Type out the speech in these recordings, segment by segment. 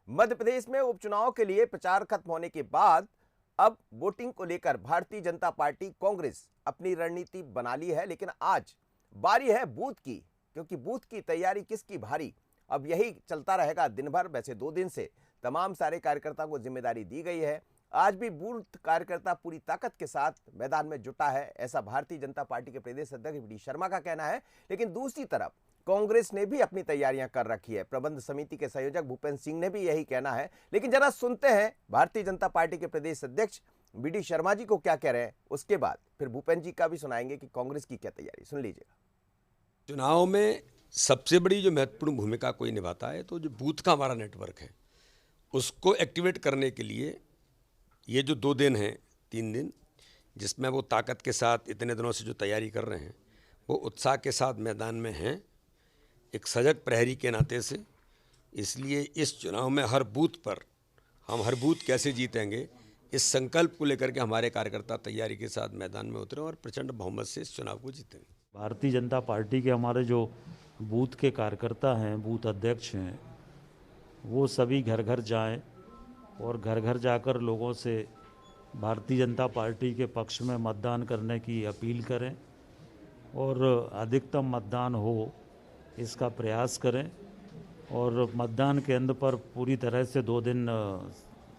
मध्य प्रदेश में उपचुनाव के लिए प्रचार खत्म होने के बाद अब वोटिंग को लेकर भारतीय जनता पार्टी कांग्रेस अपनी रणनीति बना ली है, लेकिन आज बारी है बूथ की, क्योंकि बूथ की तैयारी किसकी भारी अब यही चलता रहेगा दिन भर। वैसे 2 दिन से तमाम सारे कार्यकर्ताओं को जिम्मेदारी दी गई है। आज भी बूथ कार्यकर्ता पूरी ताकत के साथ मैदान में जुटा है, ऐसा भारतीय जनता पार्टी के प्रदेश अध्यक्ष वी डी शर्मा का कहना है। लेकिन दूसरी तरफ कांग्रेस ने भी अपनी तैयारियां कर रखी है। प्रबंध समिति के संयोजक भूपेंद्र सिंह ने भी यही कहना है। लेकिन जरा सुनते हैं भारतीय जनता पार्टी के प्रदेश अध्यक्ष वी डी शर्मा जी को क्या कह रहे हैं, उसके बाद फिर भूपेंद्र जी का भी सुनाएंगे कि कांग्रेस की क्या तैयारी। सुन लीजिएगा। चुनाव में सबसे बड़ी जो महत्वपूर्ण भूमिका कोई निभाता है तो जो बूथ का हमारा नेटवर्क है उसको एक्टिवेट करने के लिए ये जो 2 दिन हैं 3 दिन जिसमें वो ताकत के साथ इतने दिनों से जो तैयारी कर रहे हैं वो उत्साह के साथ मैदान में हैं, एक सजग प्रहरी के नाते से। इसलिए इस चुनाव में हर बूथ पर हम हर बूथ कैसे जीतेंगे इस संकल्प को लेकर के हमारे कार्यकर्ता तैयारी के साथ मैदान में उतरे और प्रचंड बहुमत से इस चुनाव को जीतेंगे। भारतीय जनता पार्टी के हमारे जो बूथ के कार्यकर्ता हैं, बूथ अध्यक्ष हैं, वो सभी घर घर जाएं और घर घर जाकर लोगों से भारतीय जनता पार्टी के पक्ष में मतदान करने की अपील करें और अधिकतम मतदान हो इसका प्रयास करें। और मतदान केंद्र पर पूरी तरह से 2 दिन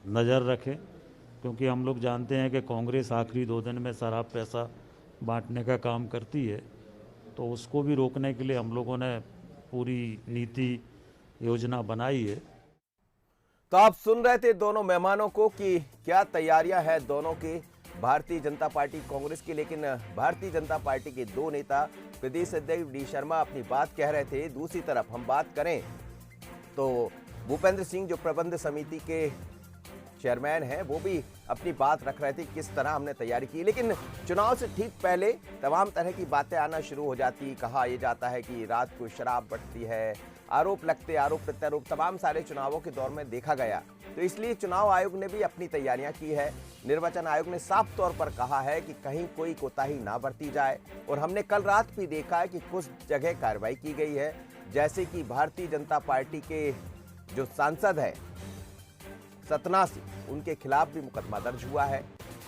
नज़र रखें, क्योंकि हम लोग जानते हैं कि कांग्रेस आखिरी 2 दिन में शराब पैसा बांटने का काम करती है, तो उसको भी रोकने के लिए हम लोगों ने पूरी नीति योजना बनाई है। तो आप सुन रहे थे दोनों मेहमानों को कि क्या तैयारियां हैं दोनों की, भारतीय जनता पार्टी कांग्रेस की। लेकिन भारतीय जनता पार्टी के 2 नेता प्रदेश अध्यक्ष वी डी शर्मा अपनी बात कह रहे थे। दूसरी तरफ हम बात करें तो भूपेंद्र सिंह जो प्रबंध समिति के चेयरमैन हैं वो भी अपनी बात रख रहे थे किस तरह हमने तैयारी की। लेकिन चुनाव से ठीक पहले तमाम तरह की बातें आना शुरू हो जाती। कहा यह जाता है कि रात को शराब बढ़ती है, आरोप लगते, आरोप प्रत्यारोप तमाम सारे चुनावों के दौर में देखा गया। तो इसलिए चुनाव आयोग ने भी अपनी तैयारियां की है। निर्वाचन आयोग ने साफ तौर पर कहा है कि कहीं कोई कोताही ना बरती जाए। और हमने कल रात भी देखा है कि कुछ जगह कार्रवाई की गई है, जैसे कि भारतीय जनता पार्टी के जो सांसद है सतना से, उनके खिलाफ भी मुकदमा दर्ज हुआ है।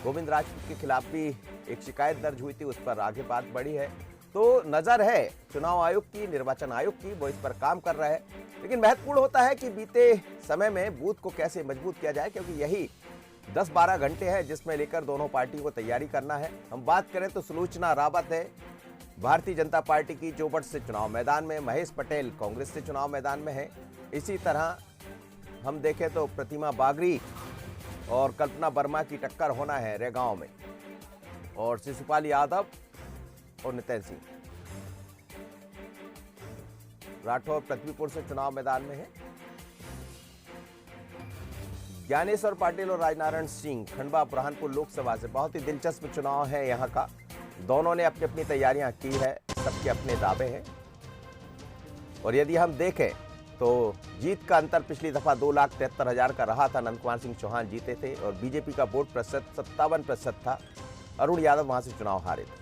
गोविंद राजपूत के खिलाफ भी एक शिकायत दर्ज हुई थी, उस पर आगे बात बढ़ी है। तो नजर है चुनाव आयोग की, निर्वाचन आयोग की, वो इस पर काम कर रहा है। लेकिन महत्वपूर्ण होता है कि बीते समय में बूथ को कैसे मजबूत किया जाए, क्योंकि यही 10-12 घंटे हैं जिसमें लेकर दोनों पार्टियों को तैयारी करना है। हम बात करें तो सुलोचना रावत है भारतीय जनता पार्टी की, जोबट से चुनाव मैदान में, महेश पटेल कांग्रेस से चुनाव मैदान में है। इसी तरह हम देखें तो प्रतिमा बागरी और कल्पना वर्मा की टक्कर होना है रेगांव में, और शिशुपाल यादव और नितिन सिंह राठौर पृथ्वीपुर से चुनाव मैदान में है। ज्ञानेश्वर पाटिल और राजनारायण सिंह खंडवा बुरहानपुर लोकसभा से। बहुत ही दिलचस्प चुनाव है यहाँ का। दोनों ने अपनी अपनी तैयारियां की है, सबके अपने दावे हैं। और यदि हम देखें तो जीत का अंतर पिछली दफा 2,73,000 का रहा था, नंद कुमार सिंह चौहान जीते थे। और बीजेपी का वोट प्रतिशत 57% था, अरुण यादव वहां से चुनाव हारे थे।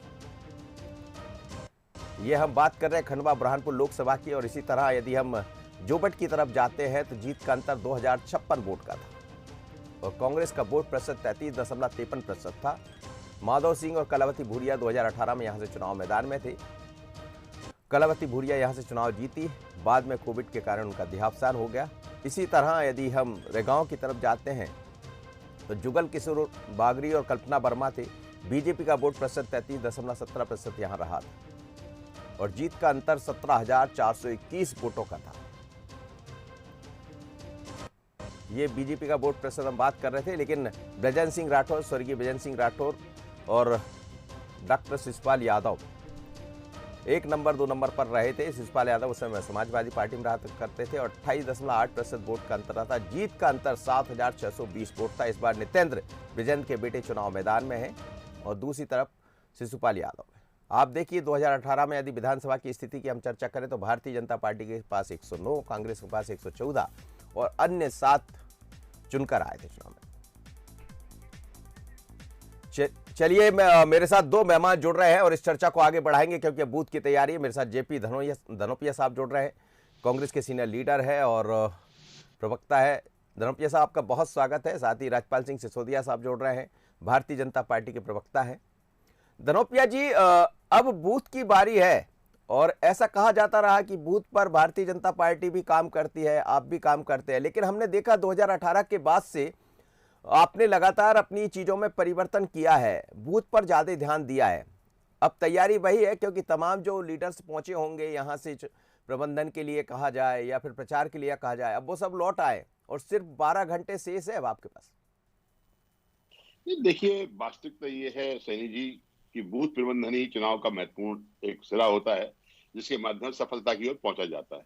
ये हम बात कर रहे हैं खंडवा बुरहानपुर लोकसभा की। और इसी तरह यदि हम जोबट की तरफ जाते हैं तो जीत का अंतर 2056 वोट का था और कांग्रेस का वोट प्रतिशत 33.53% था। माधव सिंह और कलावती भूरिया 2018 में यहां से चुनाव मैदान में थे। कलावती भूरिया यहां से चुनाव जीती, बाद में कोविड के कारण उनका देहावसान हो गया। इसी तरह यदि हम रेगांव की तरफ जाते हैं तो जुगल किशोर बागरी और कल्पना वर्मा थे। बीजेपी का वोट प्रतिशत 33.17% यहां रहा था और जीत का अंतर 17,421 वोटों का था। ये बीजेपी का वोट प्रतिशत हम बात कर रहे थे। लेकिन ब्रजन सिंह राठौर, स्वर्गीय ब्रजन सिंह राठौर और doctor Shishupal Yadav 1 number 2 number पर रहे थे। शिशुपाल यादव उस समय समाजवादी पार्टी में रहा करते थे और 28.8% वोट का अंतर था। जीत का अंतर 7,620 वोट था। इस बार नितेंद्र ब्रजेंद्र के बेटे चुनाव मैदान में हैं और दूसरी तरफ शिशुपाल यादव है। आप देखिए 2018 में यदि विधानसभा की स्थिति की हम चर्चा करें तो भारतीय जनता पार्टी के पास 109, कांग्रेस के पास 114 और अन्य 7 चुनकर आए थे चुनाव में। चलिए मेरे साथ 2 मेहमान जुड़ रहे हैं और इस चर्चा को आगे बढ़ाएंगे, क्योंकि बूथ की तैयारी है। मेरे साथ जेपी धनोपिया साहब जुड़ रहे हैं, कांग्रेस के सीनियर लीडर है और प्रवक्ता है धनोपिया साहब, आपका बहुत स्वागत है। साथ ही राजपाल सिंह सिसोदिया साहब जोड़ रहे हैं, भारतीय जनता पार्टी के प्रवक्ता हैं। धनोपिया जी, अब बूथ की बारी है और ऐसा कहा जाता रहा कि बूथ पर भारतीय जनता पार्टी भी काम करती है, आप भी काम करते हैं, लेकिन हमने देखा 2018 के बाद से आपने लगातार अपनी चीज़ों में परिवर्तन किया है, बूथ पर ज़्यादा ध्यान दिया है। अब तैयारी वही है, क्योंकि तमाम जो लीडर्स पहुंचे होंगे यहाँ से प्रबंधन के लिए कहा जाए या फिर प्रचार के लिए कहा जाए, अब वो सब लौट आए और सिर्फ 12 घंटे शेष है अब आपके पास। देखिए, वास्तविकता ये है सैनी जी कि बूथ प्रबंधन ही चुनाव का महत्वपूर्ण एक सिरा होता है, जिसके माध्यम से सफलता की ओर पहुंचा जाता है।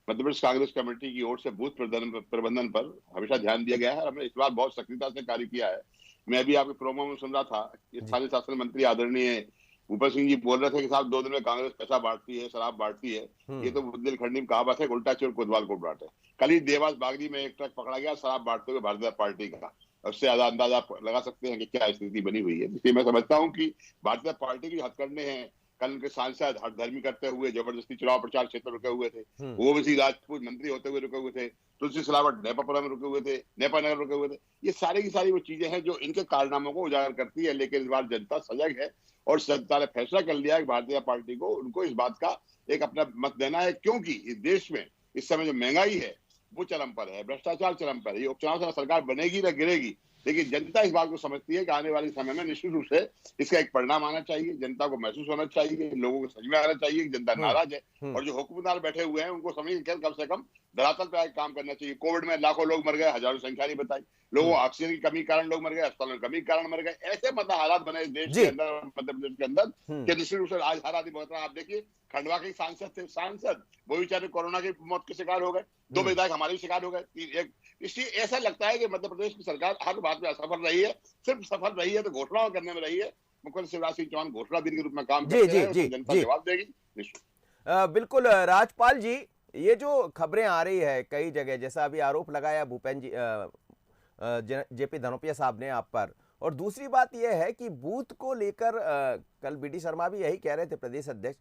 मध्य प्रदेश कांग्रेस कमेटी की ओर से बूथ प्रबंधन पर हमेशा ध्यान दिया गया है। हमने इस बार बहुत सक्रियता से कार्य किया है। मैं भी आपके प्रोमो में सुन रहा था कि स्थानीय शासन मंत्री आदरणीय भूपेश सिंह जी बोल रहे थे कि साहब 2 दिन में कांग्रेस पैसा बांटती है, शराब बांटती है। ये तो बुंदेलखंडी में कहावत है, उल्टा चोर कोतवाल को बांटे। कल ही देवास बागरी में एक ट्रक पकड़ा गया शराब बांटते हुए भारतीय जनता पार्टी का। उससे ज्यादा अंदाजा लगा सकते हैं कि क्या स्थिति बनी हुई है। इसलिए मैं समझता हूं कि भारतीय जनता पार्टी की हथकंडे हैं। कल उनके सांसद हठधर्मी करते हुए जबरदस्ती चुनाव प्रचार क्षेत्र रुके हुए थे। ओवैसी राजपूत मंत्री होते हुए रुके हुए थे। तुलसी सिलावट नेपापुरा में रुके हुए थे, नेपा नगर रुके हुए थे। ये सारी की सारी वो चीजें हैं जो इनके कारनामों को उजागर करती है। लेकिन इस बार जनता सजग है और जनता ने फैसला कर लिया है कि भारतीय जनता पार्टी को उनको इस बात का एक अपना मत देना है, क्योंकि इस देश में इस समय जो महंगाई है वो चरम पर है, भ्रष्टाचार चरम पर है। ये उपचुनाव से सरकार बनेगी ना गिरेगी, लेकिन जनता इस बात को समझती है कि आने वाले समय में निश्चित रूप से इसका एक परिणाम आना चाहिए। जनता को महसूस होना चाहिए, लोगों को समझ में आना चाहिए कि जनता नाराज है और जो हुक्मरान बैठे हुए हैं उनको समझ के कम से कम धरातल पर काम करना चाहिए। कोविड में लाखों लोग मर गए, हजारों संख्या नहीं बताई। लोगों ऑक्सीजन की कमी के कारण लोग मर गए, अस्पतालों की कमी के कारण मर गए। ऐसे मतलब हालात बने इस देश के अंदर, मध्य प्रदेश के अंदर, कि निश्चित रूप से आज हर आदमी बहुत। आप देखिए, खंडवा के सांसद थे, सांसद वो बेचारे कोरोना की मौत के शिकार हो गए। 2 विधायक हमारे भी शिकार हो गए। इसलिए ऐसा लगता है कि मध्य प्रदेश की सरकार हर बात में असफल रही है। सिर्फ सफल रही है तो घोषणाओं करने में रही है। मुख्यमंत्री शिवराज सिंह चौहान घोषणावीर के रूप में काम करते हैं, तो जनता जवाब देगी। बिल्कुल राजपाल जी, ये जो खबरें आ रही है कई जगह, जैसा अभी आरोप लगाया भूपेन जी जेपी धनोपिया साहब ने आप पर, और दूसरी बात यह है कि बूथ को लेकर कल बीडी शर्मा भी यही कह रहे थे, प्रदेश अध्यक्ष,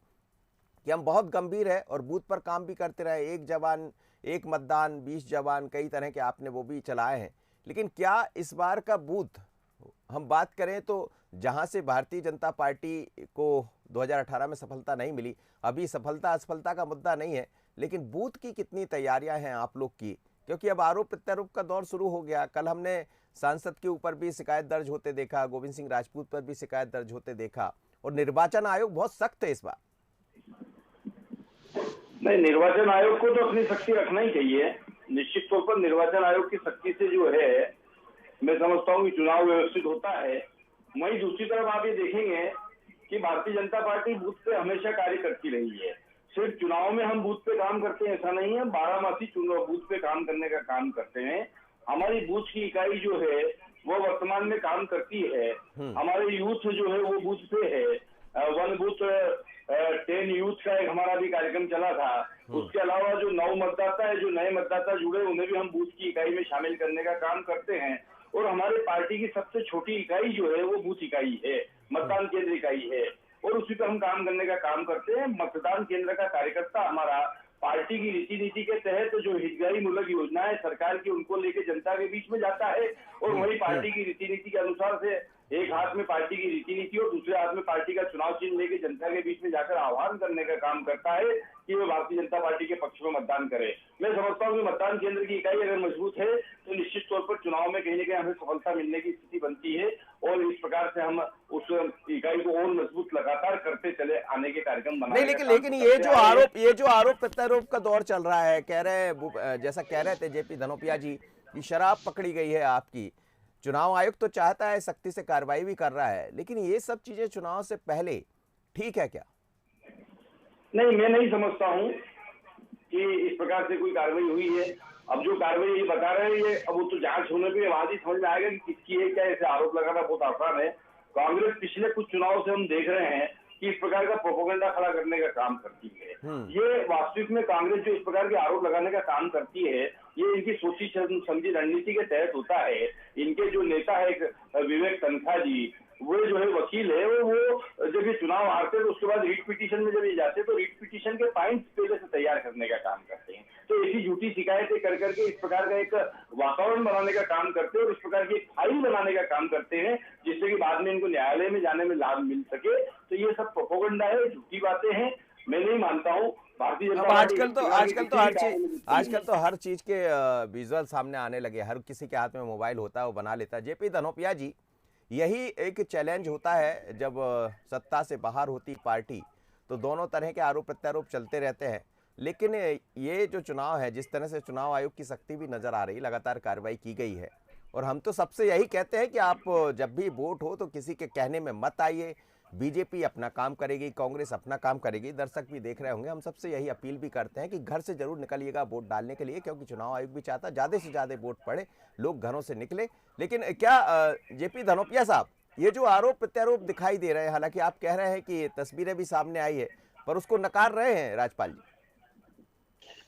कि हम बहुत गंभीर है और बूथ पर काम भी करते रहे। 1 जवान 1 मतदान 20 जवान, कई तरह के आपने वो भी चलाए हैं। लेकिन क्या इस बार का बूथ हम बात करें तो जहां से भारतीय जनता पार्टी को 2018 में सफलता नहीं मिली, अभी सफलता असफलता का मुद्दा नहीं है, लेकिन बूथ की कितनी तैयारियां हैं आप लोग की? क्योंकि अब आरोप प्रत्यारोप का दौर शुरू हो गया। कल हमने सांसद के ऊपर भी शिकायत दर्ज होते देखा, गोविंद सिंह राजपूत पर भी शिकायत दर्ज होते देखा, और निर्वाचन आयोग बहुत सख्त है इस बार। नहीं, निर्वाचन आयोग को तो अपनी सख्ती रखना ही चाहिए। निश्चित तौर पर निर्वाचन आयोग की सख्ती से जो है, मैं समझता हूँ कि चुनाव व्यवस्थित होता है। वहीं दूसरी तरफ आप ये देखेंगे कि भारतीय जनता पार्टी बूथ पे हमेशा कार्य करती रही है। सिर्फ चुनाव में हम बूथ पे काम करते हैं ऐसा नहीं है, 12 चुनाव बूथ पे काम करने का काम करते हैं। हमारी बूथ की इकाई जो है वो वर्तमान में काम करती है। हमारे यूथ जो है वो बूथ पे है। 1 बूथ 10 यूथ का एक हमारा भी कार्यक्रम चला था। उसके अलावा जो नव मतदाता है, जो नए मतदाता जुड़े, उन्हें भी हम बूथ की इकाई में शामिल करने का काम करते हैं। और हमारे पार्टी की सबसे छोटी इकाई जो है वो बूथ इकाई है, मतदान केंद्र इकाई है, और उसी पर हम काम करने का काम करते हैं। मतदान केंद्र का कार्यकर्ता हमारा पार्टी की रीति नीति के तहत जो हितग्राही मूलक योजनाएं सरकार की, उनको लेके जनता के बीच में जाता है, और वही पार्टी की रीति नीति के अनुसार से एक हाथ में पार्टी की रीति नीति और दूसरे हाथ में पार्टी का चुनाव चिन्ह लेके जनता के बीच में जाकर आह्वान करने का काम करता है कि वो भारतीय जनता पार्टी के पक्ष में मतदान करे। मैं समझता हूँ कि मतदान केंद्र की इकाई अगर मजबूत है तो निश्चित तौर पर चुनाव में कहीं न कहीं हमें सफलता मिलने की स्थिति बनती है, और इस प्रकार से हम उस इकाई को और मजबूत लगातार करते चले आने के कार्यक्रम बनाने। लेकिन ये जो आरोप प्रत्यारोप का दौर चल रहा है, कह रहे जैसा कह रहे थे जेपी धनोपिया जी कि शराब पकड़ी गई है आपकी, चुनाव आयोग तो चाहता है सख्ती से कार्रवाई भी कर रहा है, लेकिन ये सब चीजें चुनाव से पहले ठीक है क्या? नहीं, मैं नहीं समझता हूँ कि इस प्रकार से कोई कार्रवाई हुई है। अब जो कार्रवाई ये बता रहे हैं, ये अब वो तो जांच होने पे वहां ही समझ में आएगा कि किसकी है क्या। ऐसे आरोप लगाना बहुत आसान है। कांग्रेस पिछले कुछ चुनाव से हम देख रहे हैं कि इस प्रकार का प्रोपेगेंडा खड़ा करने का काम करती है। ये वास्तविक में कांग्रेस जो इस प्रकार के आरोप लगाने का काम करती है, ये इनकी सोची समझी रणनीति के तहत होता है। इनके जो नेता है विवेक तनखा जी, वो जो है वकील है वो जब ये चुनाव हारते हैं तो उसके बाद रीट पिटीशन में जब ये जाते हैं तो रीट पिटीशन के पॉइंट्स पहले से तैयार करने का काम करते हैं। तो ऐसी झूठी शिकायतें कर करके इस प्रकार का एक वातावरण बनाने का काम करते हैं और इस प्रकार की एक फाइल बनाने का काम करते हैं जिससे कि बाद में इनको न्यायालय में जाने में लाभ मिल सके। तो ये सब प्रोपेगेंडा है, झूठी बातें हैं। मैं नहीं मानता हूँ भारतीय जनता पार्टी आजकल तो हर चीज के विजुअल सामने आने लगे, हर किसी के हाथ में मोबाइल होता है, वो बना लेता है। जेपी धनोपिया जी, यही एक चैलेंज होता है जब सत्ता से बाहर होती पार्टी तो दोनों तरह के आरोप प्रत्यारोप चलते रहते हैं। लेकिन ये जो चुनाव है, जिस तरह से चुनाव आयोग की सख्ती भी नजर आ रही, लगातार कार्रवाई की गई है, और हम तो सबसे यही कहते हैं कि आप जब भी वोट हो तो किसी के कहने में मत आइए। बीजेपी अपना काम करेगी, कांग्रेस अपना काम करेगी, दर्शक भी देख रहे होंगे। हम सबसे यही अपील भी करते हैं कि घर से जरूर निकलिएगा वोट डालने के लिए, क्योंकि चुनाव आयोग भी चाहता है ज्यादा से ज्यादा वोट पड़े, लोग घरों से निकले। लेकिन क्या जेपी धनोपिया साहब, ये जो आरोप प्रत्यारोप दिखाई दे रहे हैं, हालांकि आप कह रहे हैं कि तस्वीरें भी सामने आई है, पर उसको नकार रहे हैं राजपाल जी?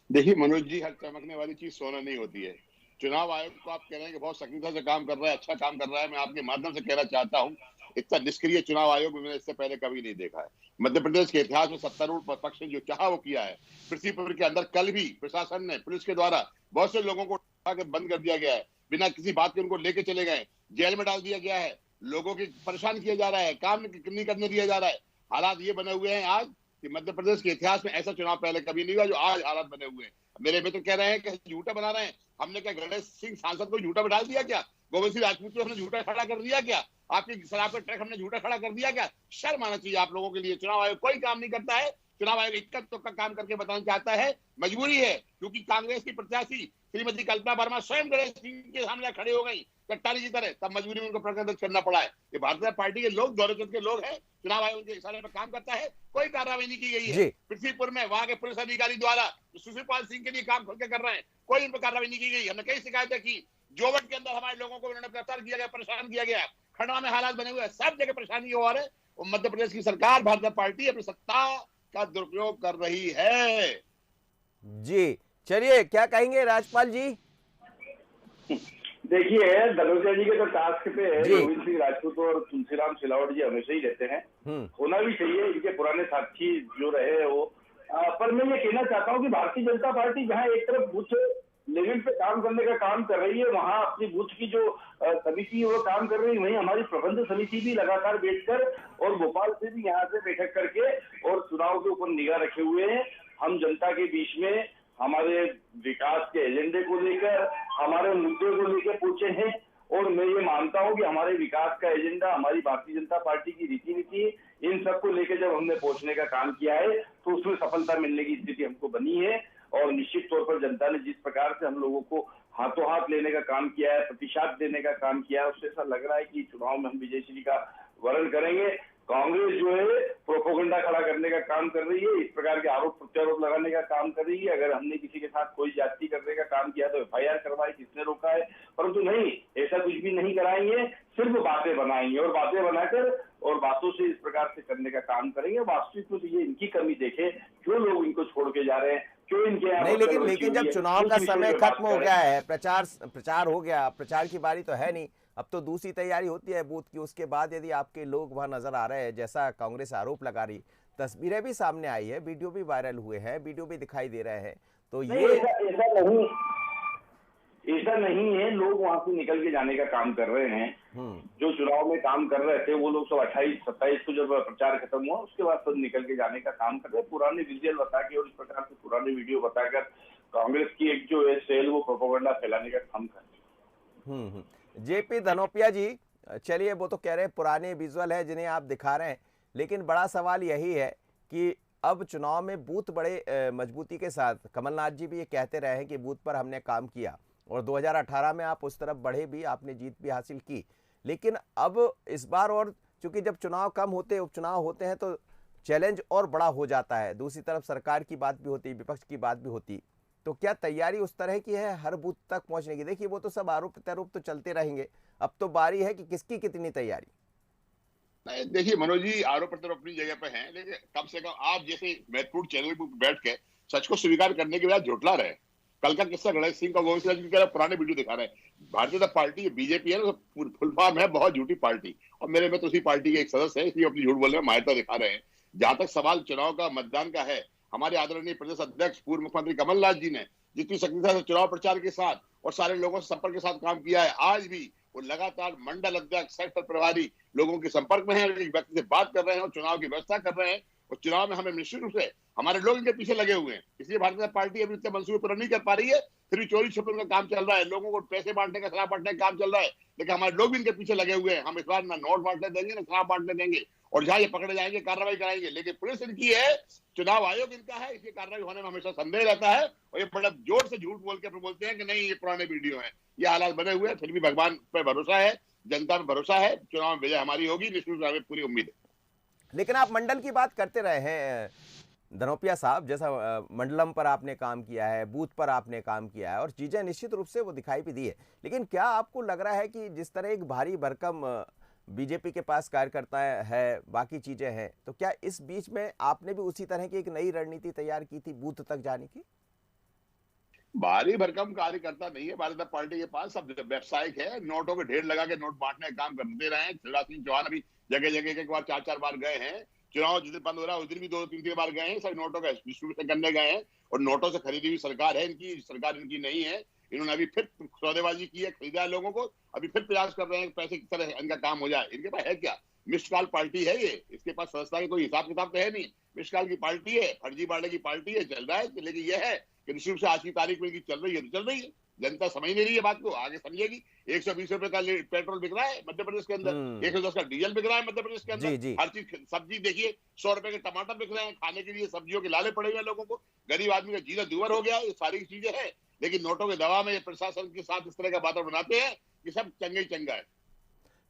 देखिए मनोज जी, हर चमकने वाली चीज सोना नहीं होती है। चुनाव आयोग को आप कह रहे हैं कि बहुत सक्रियता से काम कर रहा है, अच्छा काम कर रहा है। मैं आपके माध्यम से कहना चाहता हूं, इतना निष्क्रिय चुनाव आयोग मैंने इससे पहले कभी नहीं देखा है। मध्य प्रदेश के इतिहास में सत्तारूढ़ पक्ष ने जो चाहा वो किया है। पृथ्वीपुर के अंदर कल भी प्रशासन ने, पुलिस के द्वारा बहुत से लोगों को उठा के बंद कर दिया गया है, बिना किसी बात के उनको लेके चले गए, जेल में डाल दिया गया है, लोगों की परेशान किया जा रहा है, काम नहीं करने दिया जा रहा है। हालात ये बने हुए हैं आज कि मध्य प्रदेश के इतिहास में ऐसा चुनाव पहले कभी नहीं हुआ जो आज हालात बने हुए हैं। मेरे मित्र कह रहे हैं कि झूठा बना रहे हैं। हमने क्या गणेश सिंह सांसद को झूठा डाल दिया क्या? गोविंद सिंह राजपूत को हमने झूठा खड़ा कर दिया क्या? आपकी शराब का ट्रैक हमने झूठा खड़ा कर दिया क्या? शर्म आना चाहिए आप लोगों के लिए। चुनाव आयोग कोई काम नहीं करता है। चुनाव आयोग इक्का दुक्का काम करके बताना चाहता है। मजबूरी है, क्योंकि कांग्रेस की प्रत्याशी श्रीमती कल्पना वर्मा स्वयं गणेश सिंह के सामने खड़े हो गई कट्टारी की तरह, तब मजबूरी में उनको प्रकरण दर्ज करना पड़ा है। ये भारतीय जनता पार्टी के लोग, दौलतचंद के लोग हैं। चुनाव आयोग के इशारे पर काम करता है, कोई कार्रवाई नहीं की गई है। पृथ्वीपुर में वहां के पुलिस अधिकारी द्वारा सुशीलपाल सिंह के लिए काम खुल के कर रहे हैं, कोई इन पर कार्रवाई नहीं की गई। हमने कई शिकायतें की। जोवट के अंदर हमारे लोगों को उन्होंने गिरफ्तार किया गया, परेशान किया गया। खंडवा में हालात बने हुए हैं, सब जगह परेशानी हो रही है। और मध्य प्रदेश की सरकार, भारतीय जनता पार्टी अपनी सत्ता का दुरुपयोग कर रही है। जी चलिए, क्या कहेंगे राजपाल जी? देखिए, धनोपिया जी के तो टास्क पे है, गोविंद सिंह राजपूत और तुलसीराम सिलावट जी हमेशा ही रहते हैं, होना भी चाहिए, इनके पुराने साथी जो रहे वो। पर मैं ये कहना चाहता हूँ कि भारतीय जनता पार्टी जहाँ एक तरफ बूथ लेवल पे काम करने का काम कर रही है, वहाँ अपनी बूथ की जो समिति वो काम कर रही है, वहीं हमारी प्रबंध समिति भी लगातार बैठकर और भोपाल से भी यहाँ से बैठक करके और चुनाव के ऊपर निगाह रखे हुए हैं। हम जनता के बीच में हमारे विकास के एजेंडे को लेकर, हमारे मुद्दे को लेकर पूछे हैं, और मैं ये मानता हूं कि हमारे विकास का एजेंडा, हमारी भारतीय जनता पार्टी की रीति नीति, इन सबको लेकर जब हमने पहुंचने का काम किया है तो उसमें सफलता मिलने की स्थिति हमको बनी है। और निश्चित तौर पर जनता ने जिस प्रकार से हम लोगों को हाथों हाथ लेने का काम किया है, प्रतिशत देने का काम किया है, उससे ऐसा लग रहा है कि चुनाव में हम विजयश्री का वर्ण करेंगे। कांग्रेस जो है प्रोपेगेंडा खड़ा करने का काम कर रही है, इस प्रकार के आरोप प्रत्यारोप लगाने का काम कर रही है। अगर हमने किसी के साथ कोई जाति करने का काम किया तो एफआईआर करवाई, किसने रोका है? परंतु नहीं, ऐसा कुछ भी नहीं कराएंगे, सिर्फ बातें बनाएंगे और बातें बनाकर और बातों से इस प्रकार से करने का काम करेंगे। वास्तविक में ये इनकी कमी देखे, क्यों लोग इनको छोड़ के जा रहे हैं, क्यों इनके नहीं। लेकिन जब चुनाव का समय खत्म हो गया है, प्रचार हो गया, प्रचार की बारी तो है नहीं, अब तो दूसरी तैयारी होती है बूथ की। उसके बाद यदि आपके लोग वहां नजर आ रहे हैं, जैसा कांग्रेस आरोप लगा रही, तस्वीरें भी सामने आई है, वीडियो भी वायरल हुए हैं, वीडियो भी दिखाई दे रहे हैं, तो ये ऐसा नहीं है। लोग वहां से निकल के जाने का काम कर रहे हैं। जो चुनाव में काम कर रहे थे वो लोग सब 28-27 को जब प्रचार खत्म हुआ उसके बाद सब निकल के जाने का काम कर रहे हैं, पुराने विजुअल बता के और इस प्रकार से पुराने वीडियो बताकर कांग्रेस की एक जो है सेल वो प्रोपेगेंडा फैलाने का काम कर रही है। जेपी धनोपिया जी, चलिए वो तो कह रहे हैं पुराने विजुअल है जिन्हें आप दिखा रहे हैं, लेकिन बड़ा सवाल यही है कि अब चुनाव में बूथ बड़े मजबूती के साथ, कमलनाथ जी भी ये कहते रहे हैं कि बूथ पर हमने काम किया, और 2018 में आप उस तरफ बढ़े भी, आपने जीत भी हासिल की। लेकिन अब इस बार, और चूंकि जब चुनाव कम होते, उपचुनाव होते हैं, तो चैलेंज और बड़ा हो जाता है। दूसरी तरफ सरकार की बात भी होती, विपक्ष की बात भी होती, तो क्या तैयारी उस तरह की है हर बूथ तक पहुंचने की? देखिए वो तो सब आरोप प्रत्यारोप तो चलते रहेंगे, अब तो बारी है कि किसकी कितनी तैयारी। नहीं देखिए मनोज जी, आरोप प्रत्यारोप अपनी जगह पे हैं, लेकिन कम से कम आप जैसे महत्वपूर्ण चैनल पर बैठ के सच को स्वीकार करने के बाद झुठला रहे। कल का किस्सा गणेश सिंह का, गोविंद सिंह जी कह रहे पुराने वीडियो दिखा रहे हैं। भारतीय जनता पार्टी बीजेपी है ना, फुल फॉर्म है बहुत झूठी पार्टी, और मेरे में तो उसी पार्टी के एक सदस्य है, इसलिए अपनी झूठ बोलने में मान्यता दिखा रहे हैं। जहां तक सवाल चुनाव का, मतदान का है, हमारे आदरणीय प्रदेश अध्यक्ष पूर्व मुख्यमंत्री कमलनाथ जी ने जितनी सक्रियता से चुनाव प्रचार के साथ और सारे लोगों से संपर्क के साथ काम किया है, आज भी वो लगातार मंडल अध्यक्ष, सेक्टर प्रभारी लोगों के संपर्क में है, एक व्यक्ति से बात कर रहे हैं और चुनाव की व्यवस्था कर रहे हैं। और चुनाव में हमें निश्चित रूप से हमारे लोग इनके पीछे लगे हुए हैं, इसलिए भारतीय जनता पार्टी अभी इतने मंसूबे पूरा नहीं कर पा रही है। फिर भी चोरी छुपे का काम चल रहा है, लोगों को पैसे बांटने का, शराब बांटने का काम चल रहा है, लेकिन हमारे लोग भी इनके पीछे लगे हुए हैं। हम इस बार ना नोट बांटने देंगे ना शराब बांटने देंगे, और जहां ये पकड़े जाएंगे कार्रवाई कराएंगे। लेकिन पुलिस इनकी है, चुनाव आयोग इनका है, इसकी कार्रवाई होने में हमेशा संदेह रहता है। और ये बड़ा जोर से झूठ बोल के बोलते हैं कि नहीं ये पुराने वीडियो है। ये हालात बने हुए हैं, फिर भी भगवान पे भरोसा है, जनता पे भरोसा है, चुनाव में विजय हमारी होगी, निश्चित रूप से हमें पूरी उम्मीद है। लेकिन आप मंडल की बात करते रहे हैं धनोपिया साहब, जैसा मंडलम पर आपने काम किया है, बूथ पर आपने काम किया है और चीज़ें निश्चित रूप से वो दिखाई भी दी है। लेकिन क्या आपको लग रहा है कि जिस तरह एक भारी भरकम बीजेपी के पास कार्यकर्ता है, बाकी चीज़ें हैं, तो क्या इस बीच में आपने भी उसी तरह की एक नई रणनीति तैयार की थी बूथ तक जाने की? भारी भरकम कार्यकर्ता नहीं है भारतीय जनता पार्टी के पास, सब व्यवसायिक है, नोटों के ढेर लगा के नोट बांटने का काम करते रहे हैं। शिवराज सिंह चौहान अभी जगह जगह एक बार 4-4 बार गए हैं, चुनाव जिस दिन बंद हो रहा है उस दिन भी 2-3 बार गए हैं, सब नोटों का डिस्ट्रीब्यूशन करने गए हैं। और नोटों से खरीदी हुई सरकार है इनकी, सरकार इनकी नहीं है। इन्होंने अभी फिर सौदेबाजी की है, खरीदा है लोगों को, अभी फिर प्रयास कर रहे हैं पैसे किस तरह इनका काम हो जाए। इनके पास है क्या? मिस्ड कॉल पार्टी है ये, इसके पास सदस्यता का कोई हिसाब किताब तो है नहीं, मिस्ड कॉल की पार्टी है, फर्जी बाड़े की पार्टी है, चल रहा है। लेकिन यह है कि निश्चित रूप से आज की तारीख में इनकी चल रही है तो चल रही है, जनता समझ नहीं रही है बात को, आगे समझेगी। 120 रुपए का पेट्रोल बिक रहा है मध्य प्रदेश के अंदर, 110 का डीजल बिक रहा है मध्य प्रदेश के अंदर, जी। हर चीज, सब्जी देखिए 100 रुपए के टमाटर बिक रहे हैं, खाने के लिए सब्जियों के लाले पड़े हुए हैं लोगों को, गरीब आदमी का जीना दूभर हो गया है, ये सारी चीजें हैं। लेकिन नोटों के दबाव में ये प्रशासन के साथ इस तरह का वातावरण बनाते हैं कि सब चंगा ही चंगा है।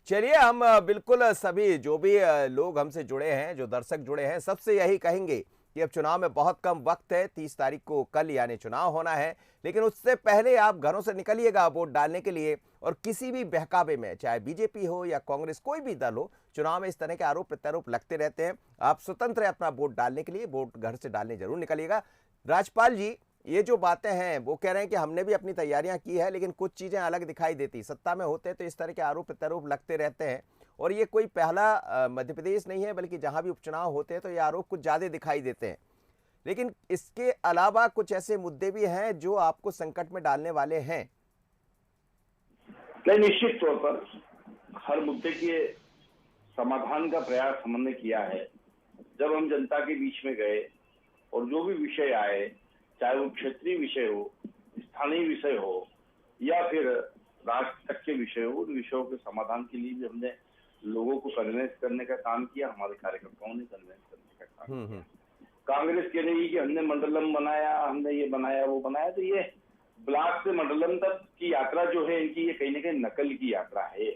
चलिए, हम बिल्कुल सभी जो भी लोग हमसे जुड़े हैं, जो दर्शक जुड़े हैं, सबसे यही कहेंगे कि अब चुनाव में बहुत कम वक्त है, 30 तारीख को कल यानी चुनाव होना है। लेकिन उससे पहले आप घरों से निकलिएगा वोट डालने के लिए, और किसी भी बहकावे में, चाहे बीजेपी हो या कांग्रेस, कोई भी दल हो, चुनाव में इस तरह के आरोप प्रत्यारोप लगते रहते हैं। आप स्वतंत्र हैं अपना वोट डालने के लिए, वोट घर से डालने जरूर निकलिएगा। राजपाल जी, ये जो बातें हैं वो कह रहे हैं कि हमने भी अपनी तैयारियां की है, लेकिन कुछ चीजें अलग दिखाई देती, सत्ता में होते तो इस तरह के आरोप प्रत्यारोप लगते रहते हैं। और ये कोई पहला मध्य प्रदेश नहीं है, बल्कि जहां भी उपचुनाव होते हैं तो ये आरोप कुछ ज्यादा दिखाई देते हैं। लेकिन इसके अलावा कुछ ऐसे मुद्दे भी हैं जो आपको संकट में डालने वाले हैं। नहीं, निश्चित तौर पर हर मुद्दे के समाधान का प्रयास हमने किया है। जब हम जनता के बीच में गए और जो भी विषय आए, चाहे वो क्षेत्रीय विषय हो, स्थानीय विषय हो या फिर राष्ट्र तक के विषय हो, उन विषयों के समाधान के लिए भी हमने लोगों को कन्विंस करने का काम किया, हमारे कार्यकर्ताओं ने कन्विंस करने का काम किया। कांग्रेस कह रही है कि हमने मंडलम बनाया, हमने ये बनाया वो बनाया, तो ये ब्लॉक से मंडलम तक की यात्रा जो है इनकी, ये कहीं ना कहीं नकल की यात्रा है।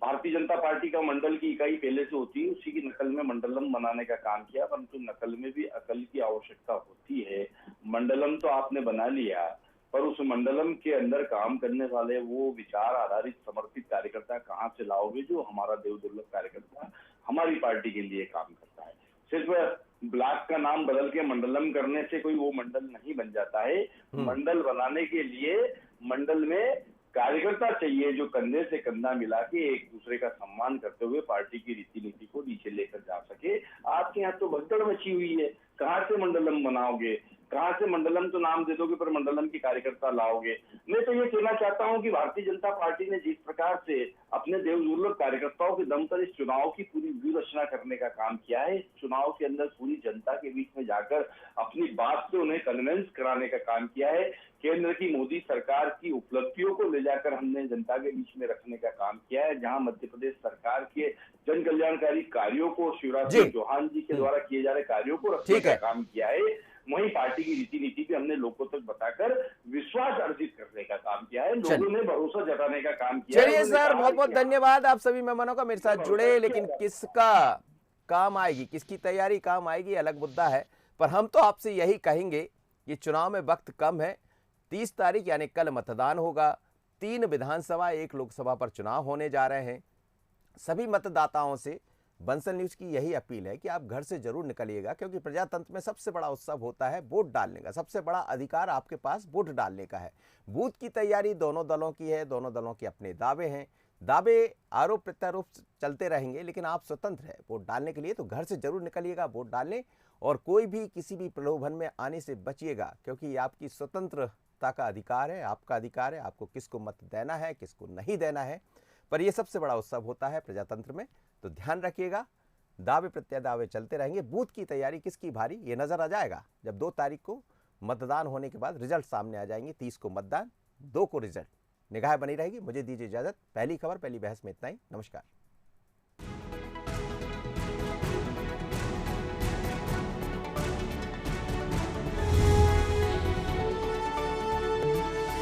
भारतीय जनता पार्टी का मंडल की इकाई पहले से होती है, उसी की नकल में मंडलम बनाने का काम किया, परंतु नकल में भी अकल की आवश्यकता होती है। मंडलम तो आपने बना लिया, पर उस मंडलम के अंदर काम करने वाले वो विचार आधारित समर्पित कार्यकर्ता कहाँ से लाओगे, जो हमारा देवदुर्लभ कार्यकर्ता हमारी पार्टी के लिए काम करता है। सिर्फ ब्लॉक का नाम बदल के मंडलम करने से कोई वो मंडल नहीं बन जाता है। मंडल बनाने के लिए मंडल में कार्यकर्ता चाहिए जो कंधे से कंधा मिला के एक दूसरे का सम्मान करते हुए पार्टी की रीति नीति को नीचे लेकर जा सके। आपके यहाँ तो भगदड़ मची हुई है, कहाँ से मंडलम बनाओगे, कहाँ से मंडलम तो नाम दे दोगे पर मंडलम की कार्यकर्ता लाओगे। मैं तो ये कहना चाहता हूँ कि भारतीय जनता पार्टी ने जिस प्रकार से अपने देवदुर्लभ कार्यकर्ताओं के दम पर इस चुनाव की पूरी व्यूह रचना करने का काम किया है, इस चुनाव के अंदर पूरी जनता के बीच में जाकर अपनी बात से उन्हें कन्विंस कराने का काम किया है, केंद्र की मोदी सरकार की उपलब्धियों को ले जाकर हमने जनता के बीच में रखने का काम किया है। जहां मध्य प्रदेश सरकार के जन कल्याणकारी कार्यों को, शिवराज सिंह चौहान जी के द्वारा किए जा रहे कार्यों को रखने का काम किया है, वहीं पार्टी की रीति नीति भी हमने लोगों तक बताकर विश्वास अर्जित करने का काम किया है, लोगों ने भरोसा जताने का काम किया है। चलिए सर, बहुत बहुत धन्यवाद आप सभी मेहमानों का मेरे साथ जुड़े। लेकिन किसका काम आएगी, किसकी तैयारी काम आएगी, अलग मुद्दा है। पर हम तो आपसे यही कहेंगे कि चुनाव में वक्त कम है, 30 तारीख यानी कल मतदान होगा, 3 विधानसभा 1 लोकसभा पर चुनाव होने जा रहे हैं। सभी मतदाताओं से बंसल न्यूज की यही अपील है कि आप घर से जरूर निकलिएगा, क्योंकि प्रजातंत्र में सबसे बड़ा उत्सव होता है वोट डालने का। सबसे बड़ा अधिकार आपके पास वोट डालने का है। बूथ की तैयारी दोनों दलों की है, दोनों दलों के अपने दावे हैं। दावे आरोप प्रत्यारोप चलते रहेंगे, लेकिन आप स्वतंत्र है वोट डालने के लिए। तो घर से जरूर निकलिएगा वोट डालने, और कोई भी किसी भी प्रलोभन में आने से बचिएगा, क्योंकि ये आपकी स्वतंत्रता का अधिकार है, आपका अधिकार है आपको किसको मत देना है, किसको नहीं देना है। पर यह सबसे बड़ा उत्सव होता है प्रजातंत्र में, तो ध्यान रखिएगा। दावे प्रत्यादावे चलते रहेंगे। बूथ की तैयारी किसकी भारी ये नजर आ जाएगा जब 2 तारीख को मतदान होने के बाद रिजल्ट सामने आ जाएंगे। 30 को मतदान, 2 को रिजल्ट। निगाह बनी रहेगी। मुझे दीजिए इजाजत। पहली खबर, पहली बहस में इतना ही। नमस्कार।